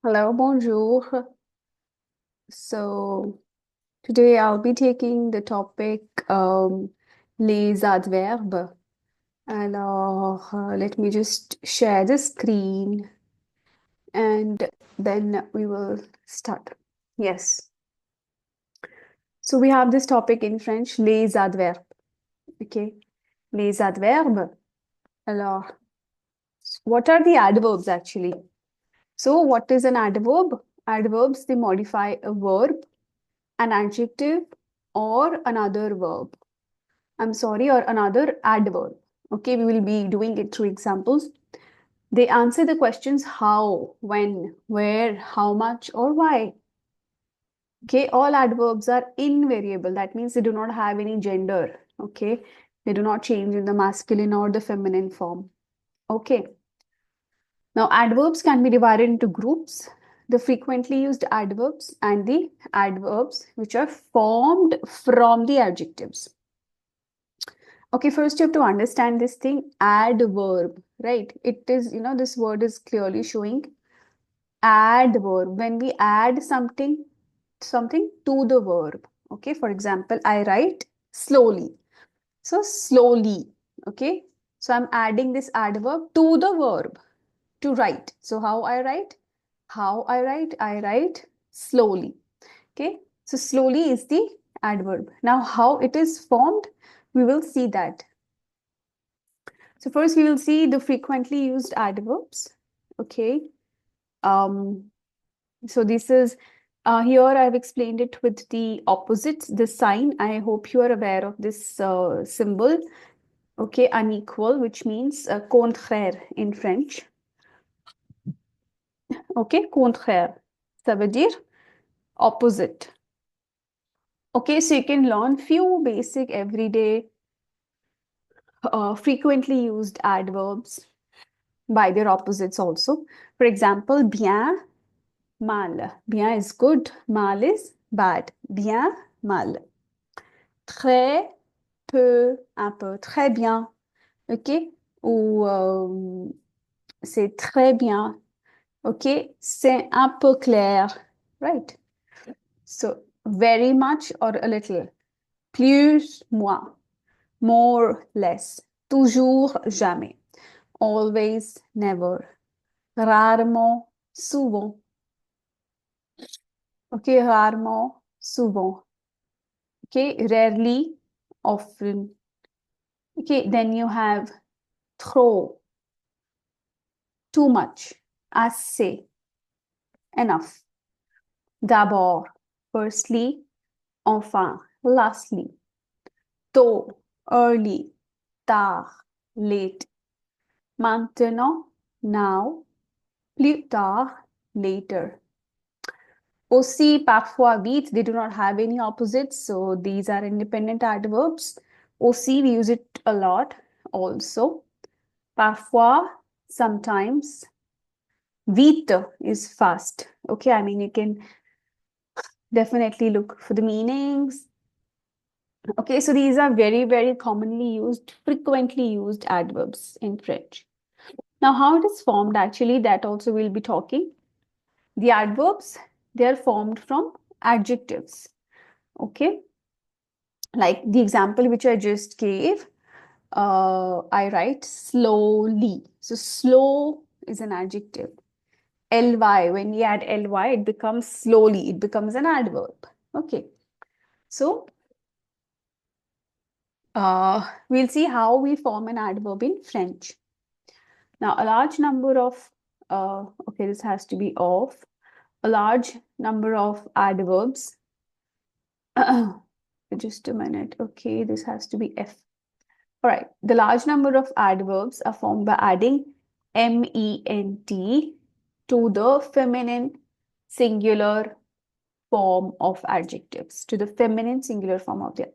Hello, bonjour. So today I'll be taking the topic les adverbes. Alors, let me just share the screen and then we will start. Yes. So we have this topic in French, les adverbes. Okay. Les adverbes. Alors, what are the adverbs actually? So what is an adverb? Adverbs, they modify a verb, an adjective, or another verb. I'm sorry, or another adverb. Okay, we will be doing it through examples. They answer the questions how, when, where, how much, or why. Okay, all adverbs are invariable. That means they do not have any gender. Okay, they do not change in the masculine or the feminine form. Okay, now adverbs can be divided into groups. The frequently used adverbs and the adverbs which are formed from the adjectives. Okay, first you have to understand this thing, adverb, right? It is, this word is clearly showing adverb. When we add something to the verb. Okay, for example, I write slowly. So slowly, okay? So I'm adding this adverb to the verb to write. So how I write? I write slowly. Okay, so slowly is the adverb. Now, how it is formed, we will see that. So first we will see the frequently used adverbs. Okay. Um, so this is here I've explained it with the opposites, the sign. I hope you are aware of this symbol. Okay, unequal, which means contraire in French. Okay, contraire. Ça veut dire opposite. Okay, so you can learn few basic everyday frequently used adverbs by their opposites also. For example, bien, mal. Bien is good, mal is bad. Bien, mal. Très, peu, un peu. Très bien. OK? Ou c'est très bien. OK? C'est un peu clair. Right? So, very much or a little. Plus, moins. More, less. Toujours, jamais. Always, never. Rarement, souvent. Okay, rarement, souvent. Okay, rarely, often. Okay, then you have trop, too much, assez, enough. D'abord, firstly, enfin, lastly. Tôt, early, tard, late. Maintenant, now. Plus tard, later. Aussi, parfois, vite, they do not have any opposites, so these are independent adverbs. Aussi, we use it a lot also. Parfois, sometimes. Vite is fast. Okay, I mean, you can definitely look for the meanings. Okay, so these are very, very commonly used, frequently used adverbs in French. Now, how it is formed, actually, that also we'll be talking. The adverbs, they are formed from adjectives. Okay, like the example which I just gave, I write slowly. So slow is an adjective. Ly, when we add ly, it becomes slowly, it becomes an adverb. Okay, so we'll see how we form an adverb in French. Now, a large number of, okay, this has to be of, a large number of adverbs. Just a minute. Okay, this has to be F. All right, the large number of adverbs are formed by adding ment to the feminine singular form of adjectives, to the feminine singular form of the.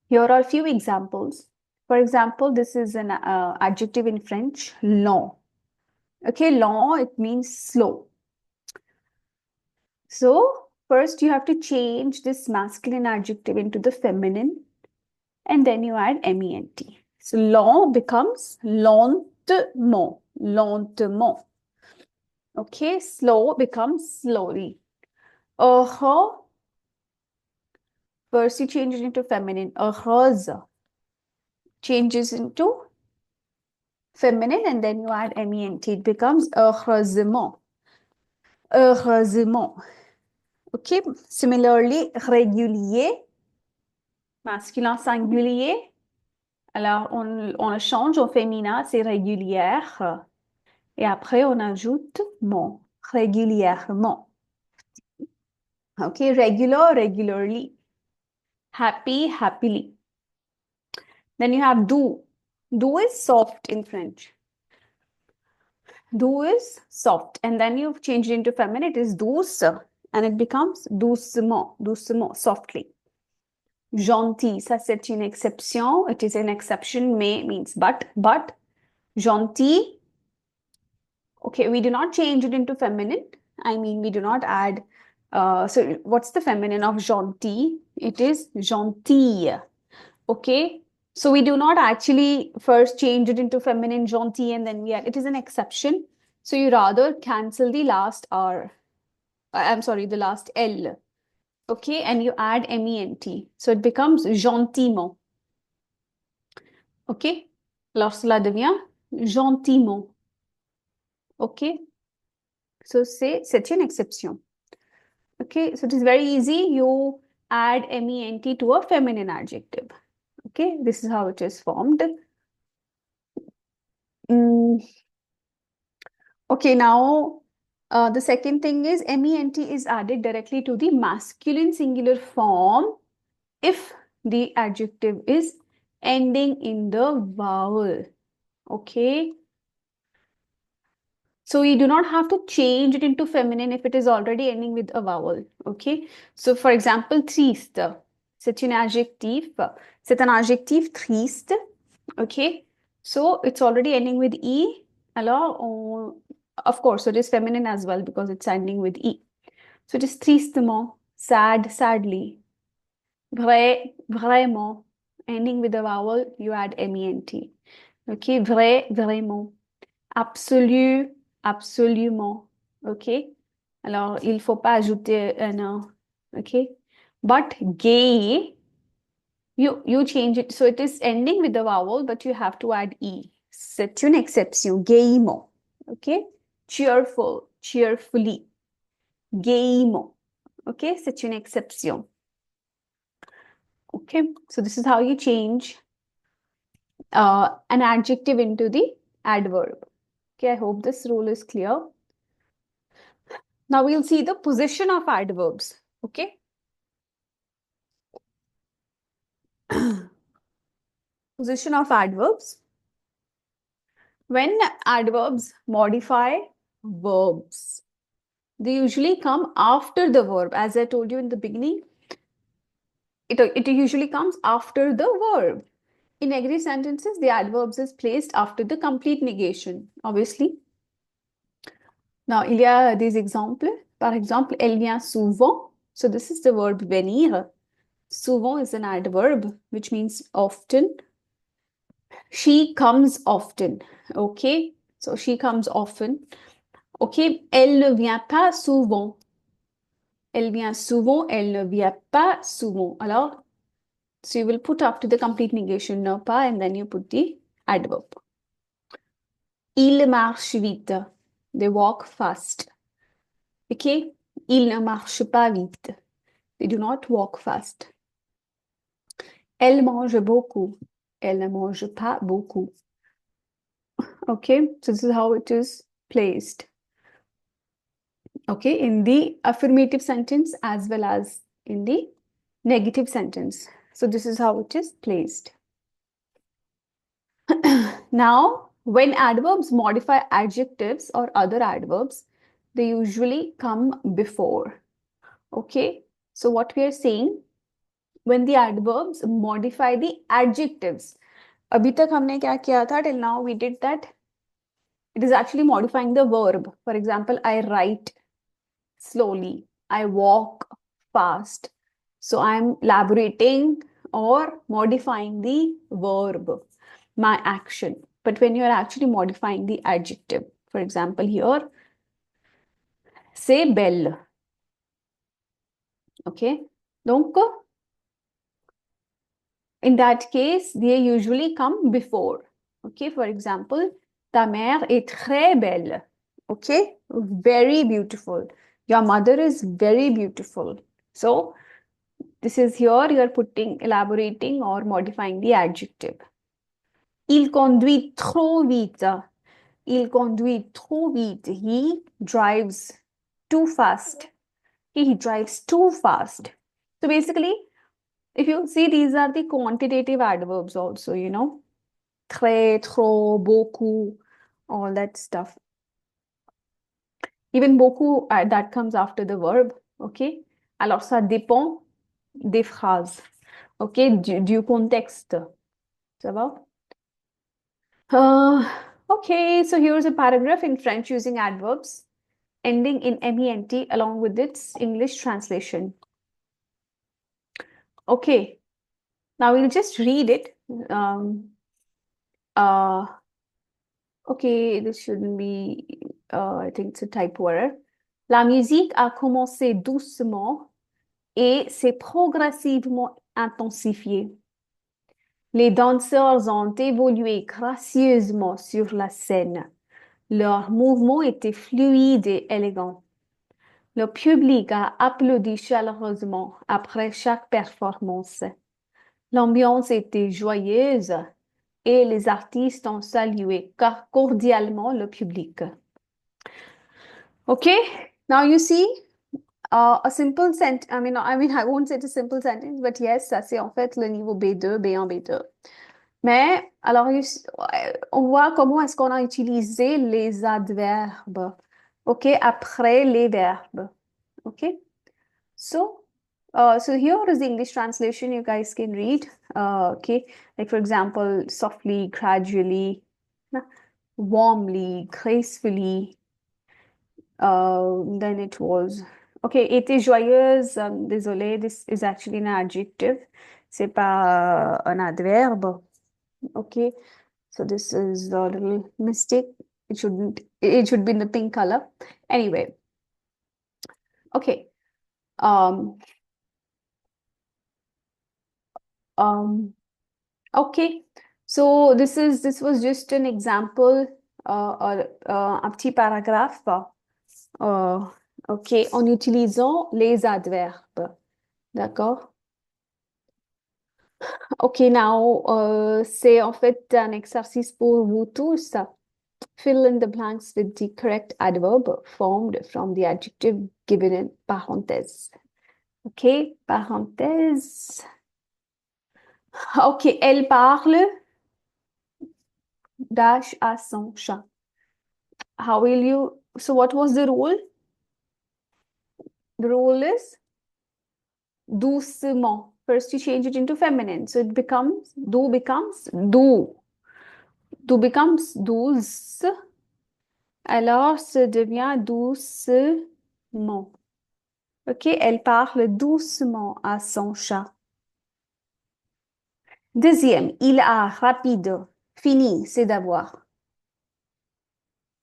Here are a few examples. For example, this is an adjective in French, lent. Okay, lent, it means slow. So first you have to change this masculine adjective into the feminine and then you add ment. So lent becomes lentement, lentement. Okay, slow becomes slowly. Her, first you change it into feminine. Hers changes into feminine and then you add ment. It becomes heureusement. Heureusement. Okay, similarly, régulier, masculin singulier. Alors, on le change au féminin, c'est régulière. Et après, on ajoute mon, régulièrement. OK, regular, regularly. Happy, happily. Then you have do. Do is soft in French. Do is soft. And then you change it into feminine. It is douce. And it becomes doucement, doucement, softly. Gentil, ça c'est une exception. It is an exception. Mais means but. Gentil. Okay, we do not change it into feminine. I mean, we do not add. So what's the feminine of gentil? It is gentille. Okay, so we do not actually first change it into feminine gentil and then we add. It is an exception. So you rather cancel the last R. I'm sorry, the last L. Okay, and you add ment. So it becomes gentiment. Okay, alors cela devient gentiment. Okay, so c'est une exception. Okay, so it is very easy. You add ment to a feminine adjective. Okay, this is how it is formed. Okay, now the second thing is ment is added directly to the masculine singular form if the adjective is ending in the vowel. Okay, so you do not have to change it into feminine if it is already ending with a vowel. Okay, so for example, triste, c'est un adjectif, c'est un adjectif triste. Okay, so it's already ending with e. Alors, of course, it is feminine as well because it's ending with e. So it is tristement, sad, sadly. Vrai, vraiment. Ending with a vowel, you add ment. Okay, vrai, vraiment. Absolu, absolument. Okay. Alors, il faut pas ajouter un an. Okay. But gay, you change it. So it is ending with the vowel, but you have to add e. C'est une exception. Gaiement. Okay. Cheerful, cheerfully. Gaiement. Okay. C'est une exception. Okay. So this is how you change an adjective into the adverb. Okay. I hope this rule is clear. Now we'll see the position of adverbs. Okay. Position of adverbs. When adverbs modify verbs, they usually come after the verb. As I told you in the beginning, it usually comes after the verb. In negative sentences, the adverbs is placed after the complete negation, obviously. Now, il y a des exemples. Par exemple, elle vient souvent. So this is the verb venir. Souvent is an adverb, which means often. She comes often. Okay, so she comes often. Okay, elle ne vient pas souvent. Elle vient souvent, elle ne vient pas souvent. Alors, so you will put after the complete negation ne pas and then you put the adverb. Il marche vite. They walk fast. Okay, il ne marche pas vite. They do not walk fast. Elle mange beaucoup. Elle ne mange pas beaucoup. Okay, so this is how it is placed. Okay, in the affirmative sentence as well as in the negative sentence. So this is how it is placed. Now, when adverbs modify adjectives or other adverbs, they usually come before. Okay, so what we are saying, when the adverbs modify the adjectives. अभी तक हमने क्या किया था? Till now we did that. It is actually modifying the verb. For example, I write slowly. I walk fast. So I'm elaborating or modifying the verb, my action. But when you're actually modifying the adjective, for example, here, C'est belle. OK? Donc, in that case, they usually come before. Okay, for example, ta mère est très belle. Okay, very beautiful. Your mother is very beautiful. So, this is here you are putting, elaborating or modifying the adjective. Il conduit trop vite. Il conduit trop vite. He drives too fast. He drives too fast. So basically, if you see, these are the quantitative adverbs also, très, trop, beaucoup, all that stuff. Even beaucoup, that comes after the verb, ok? Alors, ça dépend des phrases, ok? Du contexte. Ça va? Okay, so here's a paragraph in French using adverbs ending in ment along with its English translation. Okay, now we'll just read it. Uh, okay, this shouldn't be, I think it's a typo error. La musique a commencé doucement et s'est progressivement intensifiée. Les danseurs ont évolué gracieusement sur la scène. Leurs mouvements étaient fluides et élégants. Le public a applaudi chaleureusement après chaque performance. L'ambiance était joyeuse et les artistes ont salué cordialement le public. Okay, now you see a simple sentence. I won't say it's a simple sentence, but yes, ça c'est en fait le niveau B2, B1, B2. Mais alors, on voit comment est-ce qu'on a utilisé les adverbes. OK, après les verbes. OK, so here is the English translation you guys can read. Okay, like for example, softly, gradually, warmly, gracefully. Then it was okay. Était joyeuse. Désolé, this is actually an adjective. C'est pas un adverbe. Okay, so this is a little mistake. It shouldn't. It should be in the pink color. Anyway. Okay. Um. Okay. So this was just an example. Un petit paragraphe. Ok, en utilisant les adverbes. D'accord? Ok, now, c'est en fait un exercice pour vous tous. Fill in the blanks with the correct adverb formed from the adjective given in parenthèse. Ok, parenthèse. Ok, elle parle dash à son chat. How will you, so what was the rule? The rule is doucement. First you change it into feminine. So it becomes, do becomes do. Do becomes douce. Alors, ça devient doucement. OK, elle parle doucement à son chat. Deuxième, il a rapide. Fini, c'est d'avoir.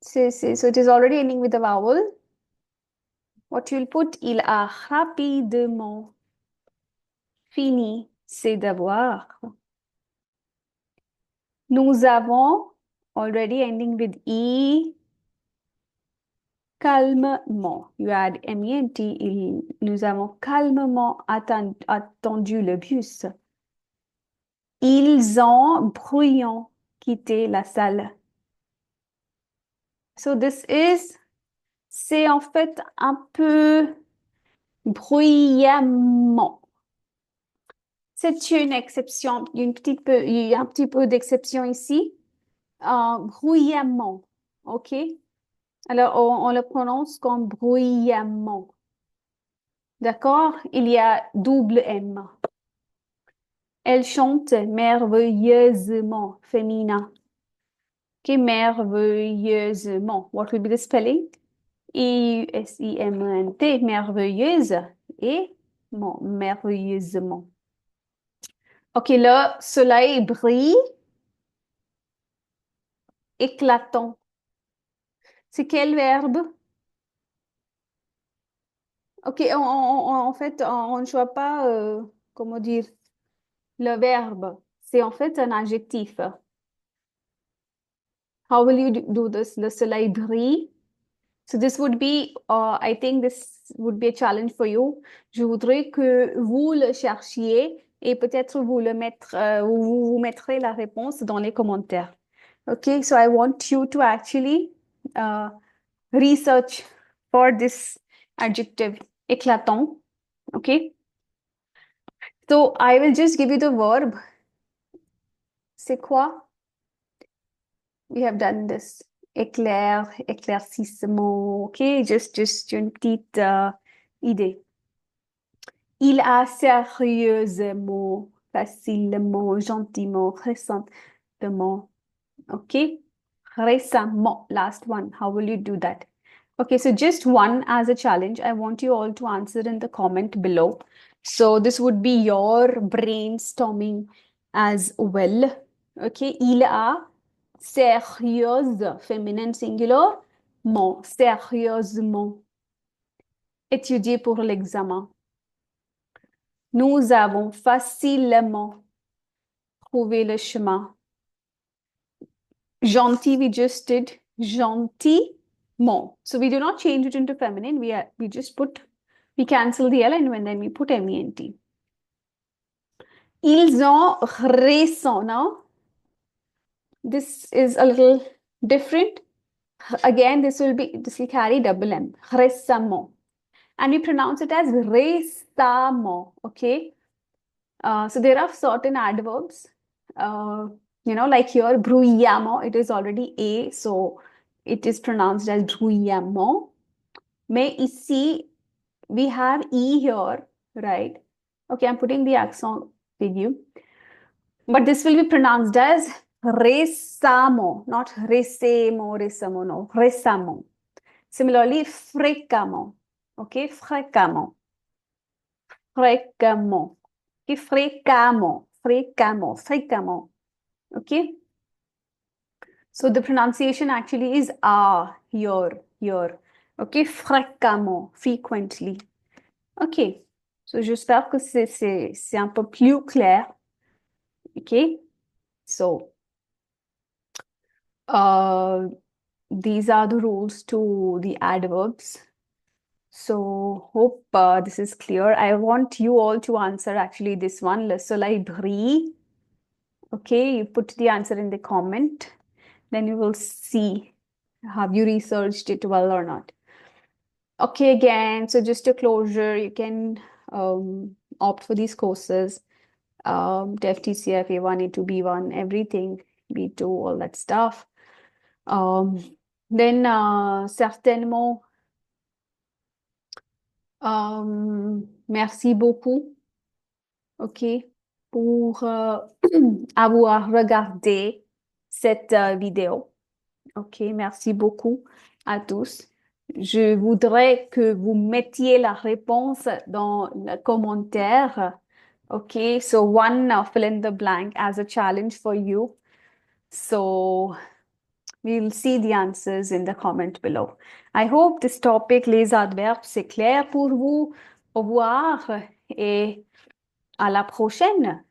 So it is already ending with a vowel. What you'll put, il a rapidement. Fini, c'est d'avoir. Nous avons, already ending with E, calmement. You add ment, nous avons calmement attendu le bus. Ils ont bruyant quitté la salle. So this is, c'est en fait un peu bruyamment. C'est une exception, il y a un petit peu d'exception ici. Bruyamment, ok? Alors, on le prononce comme bruyamment. D'accord? Il y a double M. Elle chante merveilleusement féminin. Ok, merveilleusement. What will be the spelling? E-U-S-I-M-E-N-T, merveilleuse et merveilleusement. Ok, le soleil brille, éclatant. C'est quel verbe? Ok, en fait, on ne choisit pas, comment dire, le verbe. C'est en fait un adjectif. How will you do this? Le soleil brille. So this would be, I think this would be a challenge for you. Je voudrais que vous le cherchiez et peut-être vous le mettre, vous mettrez la réponse dans les commentaires. Okay, so I want you to actually uh, research for this adjective éclatant. Okay, so I will just give you the verb. C'est quoi? We have done this. Éclair, éclaircissement. Okay, just une petite idée. Il a sérieusement, facilement, gentiment, récemment. Okay? Récemment. Last one. How will you do that? Okay, so just one as a challenge. I want you all to answer in the comment below. So this would be your brainstorming as well. Okay, il a sérieuse, féminin singular, sérieusement étudié pour l'examen. Nous avons facilement trouvé le chemin. Gentil, we just did gentiment. So we do not change it into feminine. We just we cancel the L and then we put ment. Ils ont raison. Now, this is a little different. Again, this will carry double M. Récemment. And we pronounce it as récemment. Okay. So there are certain adverbs, like here, bruyamment, it is already A, so it is pronounced as bruyamment. Mais ici, we have E here, right? Okay, I'm putting the accent with you. But this will be pronounced as récemment, not récemment, no, récemment. Similarly, fréquemment, okay, fréquemment, fréquemment. Okay, fréquemment. Okay. So the pronunciation actually is here. Okay, fréquemment, frequently. Okay. So j'espère que c'est un peu plus clair. Okay. So these are the rules to the adverbs. So hope this is clear. I want you all to answer actually this one. Le soleil brille. Okay, you put the answer in the comment. Then you will see have you researched it well or not. Okay, again, so just a closure, you can opt for these courses, TEF, TCF, A1, A2, B1, everything, B2, all that stuff. Then certainement, merci beaucoup, ok, pour avoir regardé cette vidéo. Ok, merci beaucoup à tous. Je voudrais que vous mettiez la réponse dans le commentaire. Ok, so one fill in the blank as a challenge for you. So we'll see the answers in the comment below. I hope this topic, les adverbes, c'est clair pour vous. Au revoir et à la prochaine.